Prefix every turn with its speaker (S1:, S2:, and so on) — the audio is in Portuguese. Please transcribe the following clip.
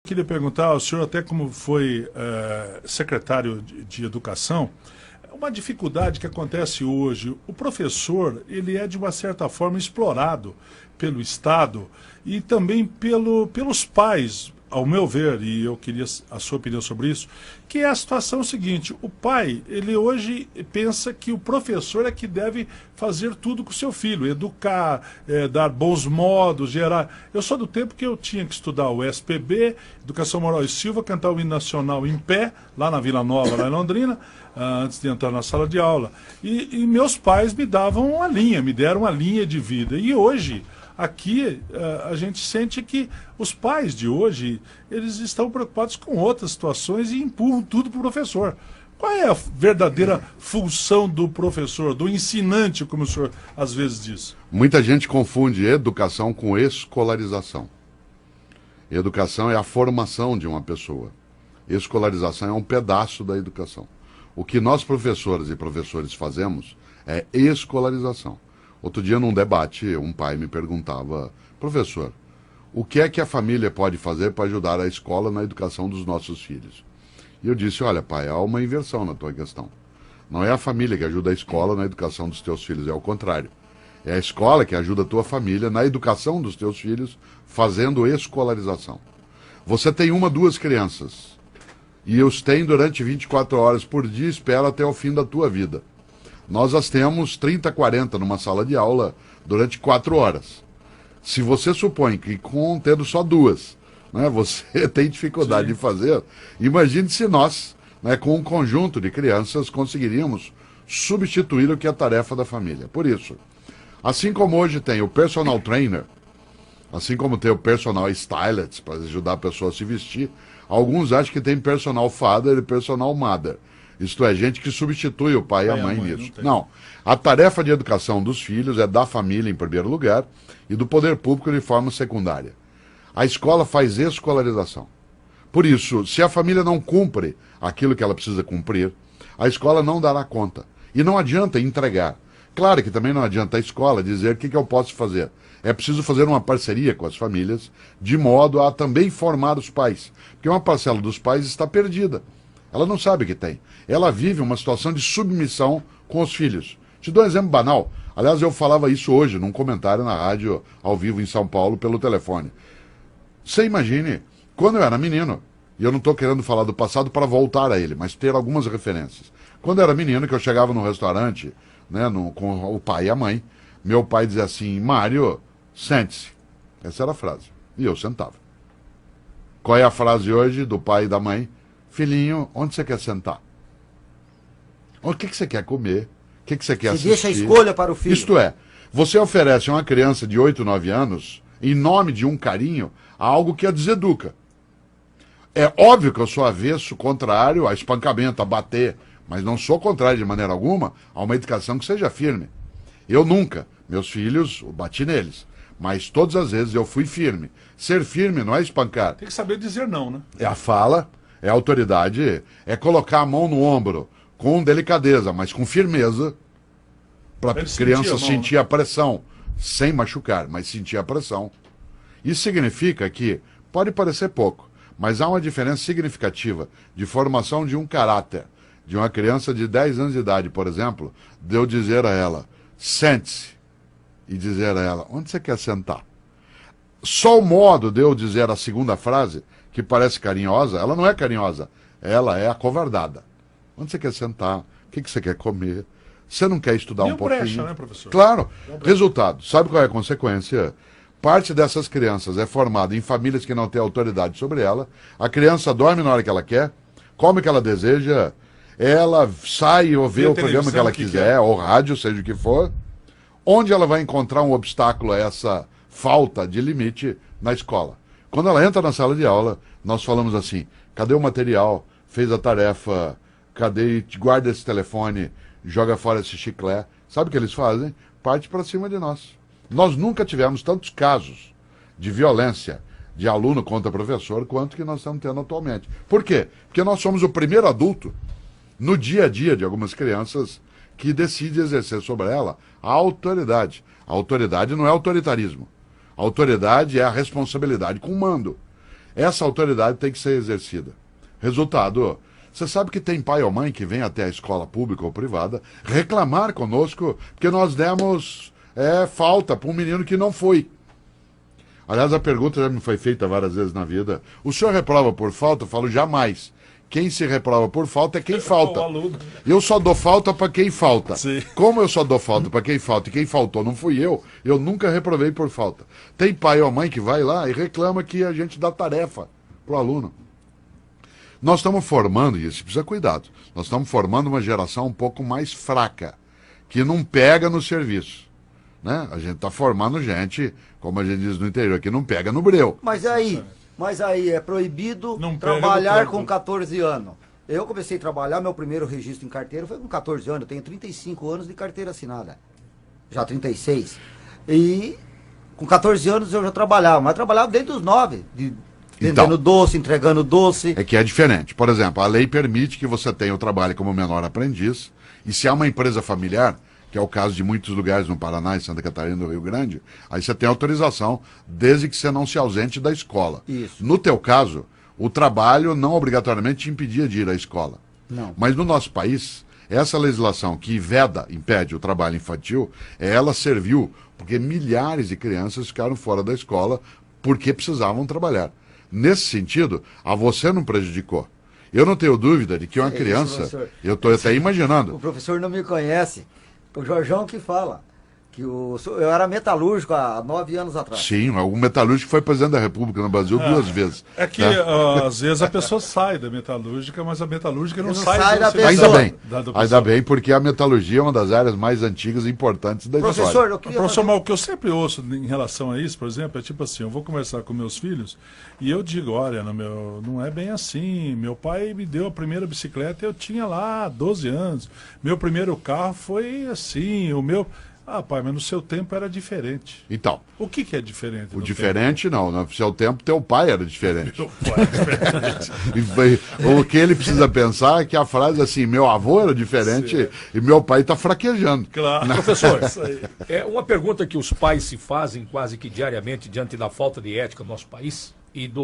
S1: Queria perguntar ao senhor, até como foi secretário de Educação, uma dificuldade que acontece hoje. O professor, ele é de uma certa forma explorado pelo Estado e também pelos pais, ao meu ver, e eu queria a sua opinião sobre isso, que é a situação seguinte: o pai, ele hoje pensa que o professor é que deve fazer tudo com o seu filho, educar, dar bons modos, gerar. Eu sou do tempo que eu tinha que estudar o SPB, Educação Moral e Silva, cantar o hino nacional em pé, lá na Vila Nova, lá em Londrina, antes de entrar na sala de aula. E meus pais me davam uma linha, me deram uma linha de vida. E hoje, aqui, a gente sente que os pais de hoje, eles estão preocupados com outras situações e empurram tudo para o professor. Qual é a verdadeira função do professor, do ensinante, como o senhor às vezes diz?
S2: Muita gente confunde educação com escolarização. Educação é a formação de uma pessoa. Escolarização é um pedaço da educação. O que nós, professores e professores, fazemos é escolarização. Outro dia, num debate, um pai me perguntava: professor, o que é que a família pode fazer para ajudar a escola na educação dos nossos filhos? E eu disse: olha, pai, há uma inversão na tua questão. Não é a família que ajuda a escola na educação dos teus filhos, é o contrário. É a escola que ajuda a tua família na educação dos teus filhos, fazendo escolarização. Você tem uma, duas crianças, e os tem durante 24 horas por dia, espera até o fim da tua vida. Nós as temos 30, 40 numa sala de aula durante 4 horas. Se você supõe que tendo só duas, né, você tem dificuldade de fazer, imagine se nós, né, com um conjunto de crianças, conseguiríamos substituir o que é a tarefa da família. Por isso, assim como hoje tem o personal trainer, assim como tem o personal stylist, para ajudar a pessoa a se vestir, alguns acham que tem personal father e personal mother. Isto é, gente que substitui o pai e a mãe nisso. Não. A tarefa de educação dos filhos é da família em primeiro lugar e do poder público de forma secundária. A escola faz escolarização. Por isso, se a família não cumpre aquilo que ela precisa cumprir, a escola não dará conta. E não adianta entregar. Claro que também não adianta a escola dizer o que eu posso fazer. É preciso fazer uma parceria com as famílias, de modo a também formar os pais. Porque uma parcela dos pais está perdida. Ela não sabe o que tem. Ela vive uma situação de submissão com os filhos. Te dou um exemplo banal. Aliás, eu falava isso hoje num comentário na rádio, ao vivo em São Paulo, pelo telefone. Você imagine, quando eu era menino, e eu não estou querendo falar do passado para voltar a ele, mas ter algumas referências. Quando eu era menino, que eu chegava num restaurante, né, com o pai e a mãe, meu pai dizia assim: Mário, sente-se. Essa era a frase. E eu sentava. Qual é a frase hoje do pai e da mãe? Filhinho, onde você quer sentar? O que você quer comer? O que você quer assistir?
S3: Deixa a escolha para o filho.
S2: Isto é, você oferece a uma criança de 8, 9 anos, em nome de um carinho, algo que a deseduca. É óbvio que eu sou avesso, contrário a espancamento, a bater, mas não sou contrário de maneira alguma a uma educação que seja firme. Eu nunca, meus filhos, eu bati neles, mas todas as vezes eu fui firme. Ser firme não é espancar.
S1: Tem que saber dizer não, né?
S2: É a fala, é a autoridade, é colocar a mão no ombro com delicadeza, mas com firmeza, para a criança sentir a pressão, sem machucar, mas sentir a pressão. Isso significa que, pode parecer pouco, mas há uma diferença significativa de formação de um caráter, de uma criança de 10 anos de idade, por exemplo, de eu dizer a ela: sente-se, e dizer a ela: onde você quer sentar? Só o modo de eu dizer a segunda frase, que parece carinhosa, ela não é carinhosa, ela é acovardada. Onde você quer sentar? O que você quer comer? Você não quer estudar um pouquinho?
S1: Brecha, né, professor?
S2: Claro. Resultado, sabe qual é a consequência? Parte dessas crianças é formada em famílias que não têm autoridade sobre ela, a criança dorme na hora que ela quer, come o que ela deseja, ela sai ou vê o programa que ela quiser, ou rádio, seja o que for. Onde ela vai encontrar um obstáculo a essa falta de limite? Na escola. Quando ela entra na sala de aula, nós falamos assim: cadê o material? Fez a tarefa? Cadê? Guarda esse telefone, joga fora esse chiclete. Sabe o que eles fazem? Parte para cima de nós. Nós nunca tivemos tantos casos de violência de aluno contra professor quanto que nós estamos tendo atualmente. Por quê? Porque nós somos o primeiro adulto no dia a dia de algumas crianças que decide exercer sobre ela a autoridade. A autoridade não é autoritarismo. A autoridade é a responsabilidade com o mando. Essa autoridade tem que ser exercida. Resultado, você sabe que tem pai ou mãe que vem até a escola pública ou privada reclamar conosco porque nós demos falta para um menino que não foi. Aliás, a pergunta já me foi feita várias vezes na vida. O senhor reprova por falta? Eu falo, jamais. Quem se reprova por falta é quem falta. Eu só dou falta para quem falta.
S1: Sim.
S2: Como eu só dou falta para quem falta e quem faltou não fui eu nunca reprovei por falta. Tem pai ou mãe que vai lá e reclama que a gente dá tarefa pro aluno. Nós estamos formando, e isso precisa cuidado, nós estamos formando uma geração um pouco mais fraca, que não pega no serviço. Né? A gente está formando gente, como a gente diz no interior, que não pega no breu.
S3: Mas aí é proibido trabalhar com 14 anos. Eu comecei a trabalhar, meu primeiro registro em carteira foi com 14 anos. Eu tenho 35 anos de carteira assinada. Já 36. E com 14 anos eu já trabalhava, mas trabalhava desde os 9. Vendendo doce, entregando doce.
S2: É que é diferente. Por exemplo, a lei permite que você tenha o trabalho como menor aprendiz. E se há uma empresa familiar, que é o caso de muitos lugares no Paraná, em Santa Catarina e no Rio Grande, aí você tem autorização, desde que você não se ausente da escola.
S3: Isso.
S2: No teu caso, o trabalho não obrigatoriamente te impedia de ir à escola.
S3: Não.
S2: Mas no nosso país, essa legislação que impede o trabalho infantil, ela serviu porque milhares de crianças ficaram fora da escola porque precisavam trabalhar. Nesse sentido, a você não prejudicou. Eu não tenho dúvida de que uma criança, eu estou até imaginando.
S3: O professor não me conhece. O Jorjão que fala que eu era metalúrgico há 9 anos atrás.
S2: Sim, o metalúrgico foi presidente da República no Brasil 2 vezes.
S1: É que às vezes a pessoa sai da metalúrgica, mas a metalúrgica não sai
S3: da pessoa.
S2: Ainda bem, ainda bem, porque a metalurgia é uma das áreas mais antigas e importantes da história.
S3: Professor, eu queria
S1: Professor, mas o que eu sempre ouço em relação a isso, por exemplo, é tipo assim, eu vou conversar com meus filhos e eu digo, olha, não é bem assim, meu pai me deu a primeira bicicleta, eu tinha lá 12 anos, meu primeiro carro foi assim, o meu... Ah, pai, mas no seu tempo era diferente.
S2: Então.
S1: O que é diferente?
S2: O diferente tempo? Não, no seu tempo teu pai era diferente.
S1: Meu pai era diferente.
S2: O que ele precisa pensar é que a frase assim, meu avô era diferente. Sim. E meu pai está fraquejando.
S4: Claro. Professor, é uma pergunta que os pais se fazem quase que diariamente diante da falta de ética no nosso país e do